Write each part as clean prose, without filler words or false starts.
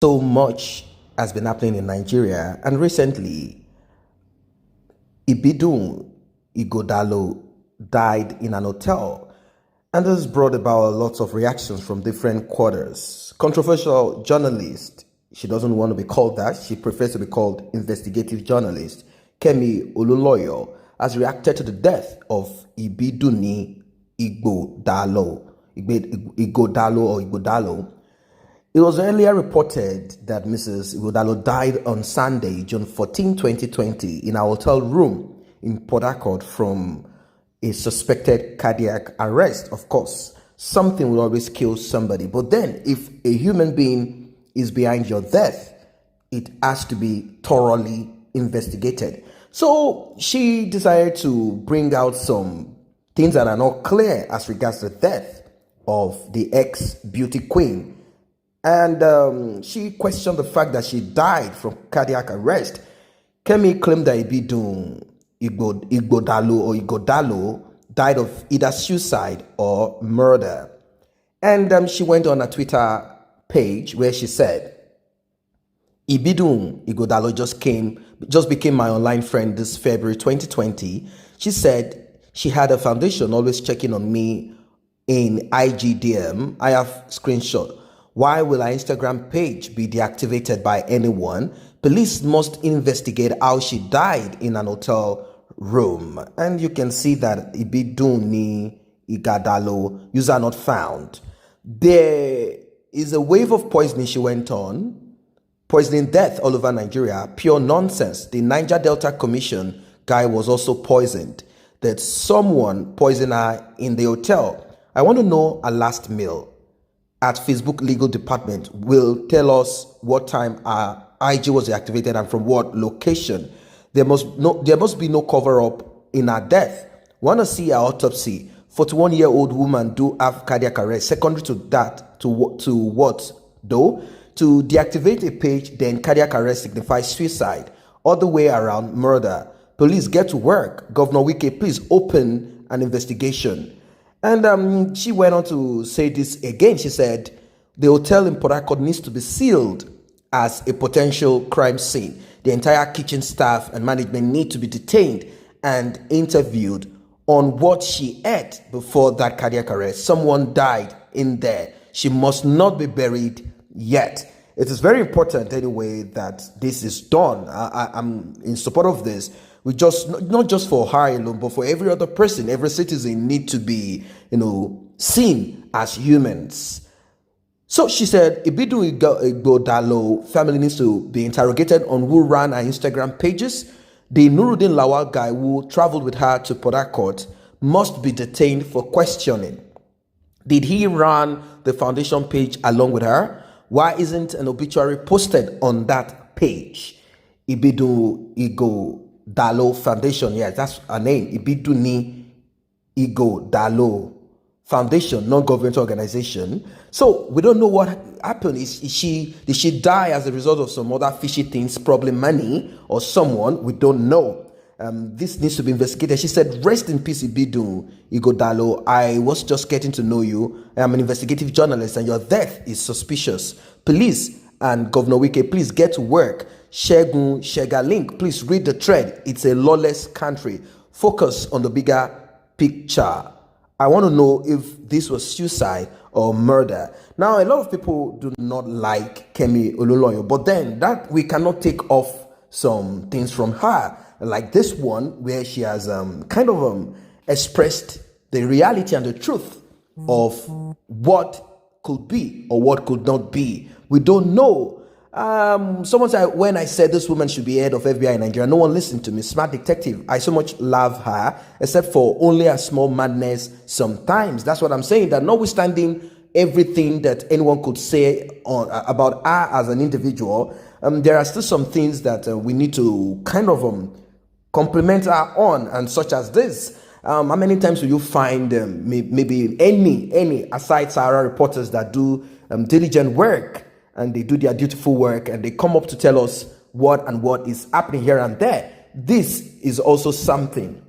So much has been happening in Nigeria, and recently, Ituah-Ighodalo died in an hotel, and this brought about lots of reactions from different quarters. Controversial journalist, she doesn't want to be called that, she prefers to be called investigative journalist, Kemi Oluloyo, has reacted to the death of Ighodalo. It was earlier reported that Mrs. Ighodalo died on Sunday, June 14, 2020, in a hotel room in Port Harcourt from a suspected cardiac arrest. Of course, something will always kill somebody. But then, if a human being is behind your death, it has to be thoroughly investigated. So she decided to bring out some things that are not clear as regards the death of the ex-beauty queen. And she questioned the fact that she died from cardiac arrest. Kemi claimed that Ighodalo died of either suicide or murder. And she went on a Twitter page where she said, Ibidun-Ighodalo just became my online friend this February 2020. She said she had a foundation always checking on me in IGDM. I have screenshot. Why will our Instagram page be deactivated by anyone? Police must investigate how she died in an hotel room. And you can see that Ibidun-Ighodalo, user not found. There is a wave of poisoning, she went on. Poisoning death all over Nigeria. Pure nonsense. The Niger Delta Commission guy was also poisoned. That someone poisoned her in the hotel. I want to know a last meal. At Facebook Legal Department will tell us what time our IG was deactivated and from what location. There must be no cover-up in her death. Want to see her autopsy? 41-year-old woman do have cardiac arrest. Secondary to that, to what though? To deactivate a page, then cardiac arrest signifies suicide. Other way around, murder. Police get to work. Governor Wike, please open an investigation. And she went on to say this again. She said, the hotel in Port Harcourt needs to be sealed as a potential crime scene. The entire kitchen staff and management need to be detained and interviewed on what she ate before that cardiac arrest. Someone died in there. She must not be buried yet. It is very important anyway that this is done. I'm in support of this. We just, not just for her alone, but for every other person, every citizen need to be, seen as humans. So she said, Ibidun-Ighodalo family needs to be interrogated on who ran her Instagram pages. The Nuruddin Lawal guy who traveled with her to Port Harcourt must be detained for questioning. Did he run the foundation page along with her? Why isn't an obituary posted on that page? Ibidun-Ighodalo Foundation, yes, that's her name. Ibidun-Ighodalo Foundation, non-governmental organization. So we don't know what happened. Did she die as a result of some other fishy things, probably money or someone? We don't know. This needs to be investigated. She said, rest in peace, Ibidun-Ighodalo. I was just getting to know you. I am an investigative journalist and your death is suspicious. Police and Governor Wike, please get to work. Shegun Shegalink, please read the thread. It's a lawless country. Focus on the bigger picture. I want to know if this was suicide or murder. Now, a lot of people do not like Kemi Oluloyo, but then that we cannot take off some things from her, like this one where she has expressed the reality and the truth of what could be or what could not be. We don't know. Someone said, when I said this woman should be head of FBI in Nigeria, no one listened to me. Smart detective. I so much love her, except for only a small madness sometimes. That's what I'm saying, that notwithstanding everything that anyone could say about her as an individual, there are still some things that we need to compliment her on, and such as this. How many times will you find maybe any aside Sahara reporters that do diligent work, and they do their dutiful work, and they come up to tell us what is happening here and there? This is also something.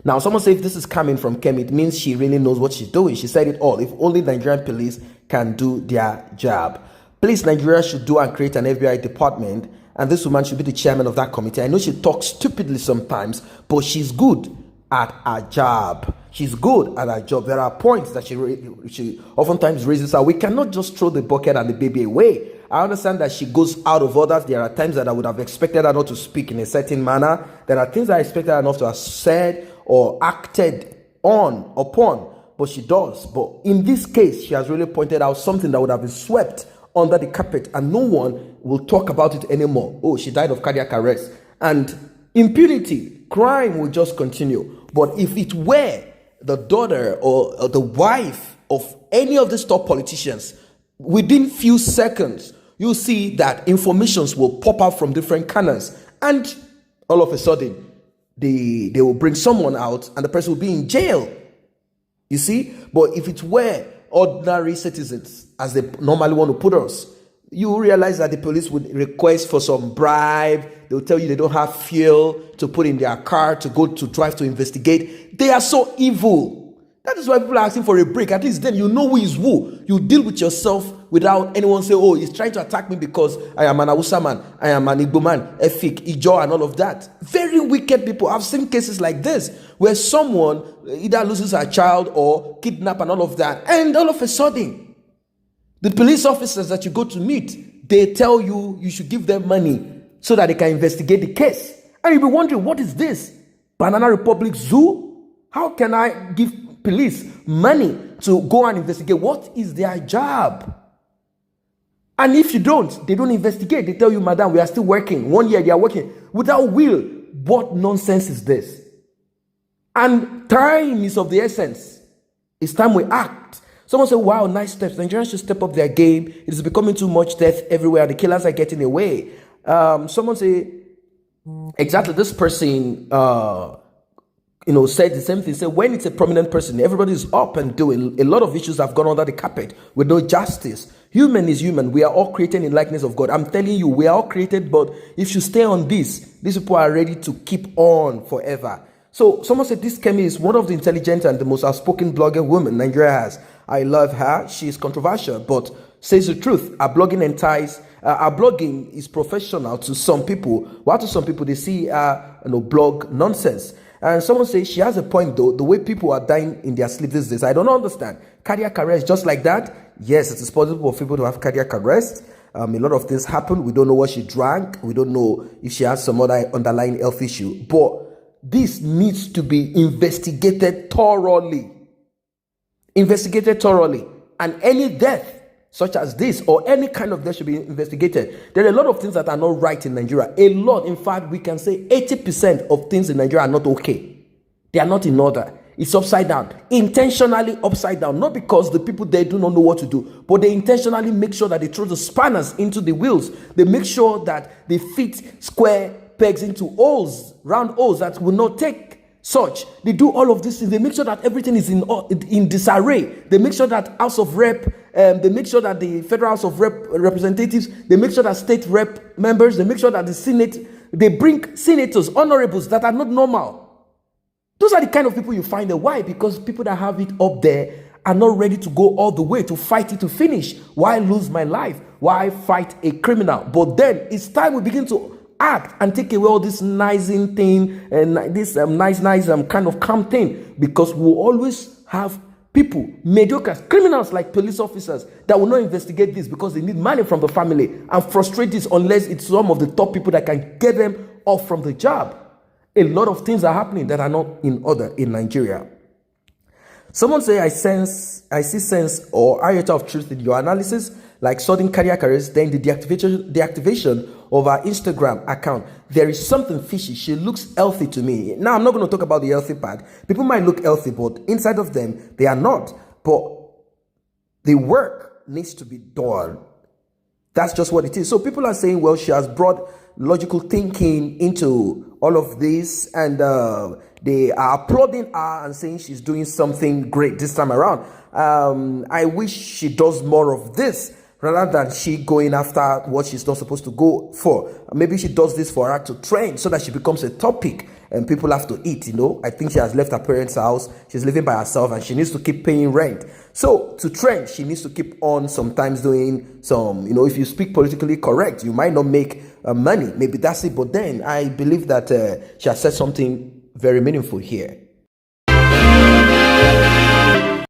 Now, someone says if this is coming from Kemi, it means she really knows what she's doing. She said it all. If only Nigerian police can do their job. Please, Nigeria should do and create an FBI department, and this woman should be the chairman of that committee. I know she talks stupidly sometimes, but she's good at her job. She's good at her job. There are points that she oftentimes raises her. We cannot just throw the bucket and the baby away. I understand that she goes out of orders. There are times that I would have expected her not to speak in a certain manner. There are things that I expected her not to have said or acted upon, but she does. But in this case, she has really pointed out something that would have been swept under the carpet and no one will talk about it anymore. Oh, she died of cardiac arrest. And impunity, crime will just continue. But if it were the daughter or the wife of any of these top politicians, within few seconds, you'll see that informations will pop out from different corners. And all of a sudden, they will bring someone out and the person will be in jail. You see? But if it were ordinary citizens, as they normally want to put us, you will realize that the police would request for some bribe. They'll tell you they don't have fuel to put in their car to go to drive to investigate. They are so evil. That is why people are asking for a break. At least then you know who is who. You deal with yourself without anyone saying, oh, he's trying to attack me because I am an Hausa man, I am an Igbo man, Efik, Ijo, and all of that. Very wicked people. I've seen cases like this where someone either loses a child or kidnap and all of that. And all of a sudden, the police officers that you go to meet, they tell you you should give them money so that they can investigate the case. And you'll be wondering, what is this? Banana Republic Zoo? How can I give police money to go and investigate? What is their job? And if you don't, they don't investigate. They tell you, madam, we are still working. 1 year they are working without will. What nonsense is this? And time is of the essence. It's time we act. Someone said, wow, nice steps. Nigerians should step up their game. It is becoming too much death everywhere. The killers are getting away. Someone say, exactly, this person said the same thing. Said when it's a prominent person, everybody is up and doing. A lot of issues have gone under the carpet with no justice. Human is human. We are all created in likeness of God. I'm telling you, we are all created, but if you stay on this, these people are ready to keep on forever. So someone said this Kemi is one of the intelligent and the most outspoken blogger women Nigeria has. I love her. She is controversial, but says the truth. Her blogging is professional to some people. While to some people, they see blog nonsense. And someone says she has a point though, the way people are dying in their sleep these days. I don't understand. Cardiac arrest just like that? Yes, it is possible for people to have cardiac arrest. A lot of things happen. We don't know what she drank. We don't know if she has some other underlying health issue. But this needs to be investigated thoroughly. Investigated thoroughly. And any death such as this or any kind of death should be investigated. There are a lot of things that are not right in Nigeria. A lot. In fact, we can say 80% of things in Nigeria are not okay. They are not in order. It's upside down. Intentionally upside down. Not because the people there do not know what to do, but they intentionally make sure that they throw the spanners into the wheels. They make sure that they fit square pegs into holes, round holes that will not take such. They do all of these things. They make sure that everything is in disarray. They make sure that House of Rep, they make sure that the Federal House of Representatives, they make sure that state rep members, they make sure that the Senate, they bring senators, honorables that are not normal. Those are the kind of people you find there. Why? Because people that have it up there are not ready to go all the way to fight it to finish. Why lose my life? Why fight a criminal? But then it's time we begin to act and take away all this nicing thing and this nice kind of calm thing, because we'll always have people, mediocre criminals like police officers that will not investigate this because they need money from the family and frustrate this unless it's some of the top people that can get them off from the job. A lot of things are happening that are not in order in Nigeria. Someone say, I see sense or iota of truth in your analysis, like sudden cardiac arrest, then the deactivation of her Instagram account. There is something fishy. She looks healthy to me. Now, I'm not going to talk about the healthy part. People might look healthy, but inside of them, they are not. But the work needs to be done. That's just what it is. So people are saying, well, she has brought logical thinking into all of this, and they are applauding her and saying she's doing something great this time around. I wish she does more of this rather than she going after what she's not supposed to go for. Maybe she does this for her to train so that she becomes a topic and people have to eat, I think she has left her parents' house. She's living by herself and she needs to keep paying rent. So to trend, she needs to keep on sometimes doing some, if you speak politically correct, you might not make money. Maybe that's it. But then I believe that she has said something very meaningful here.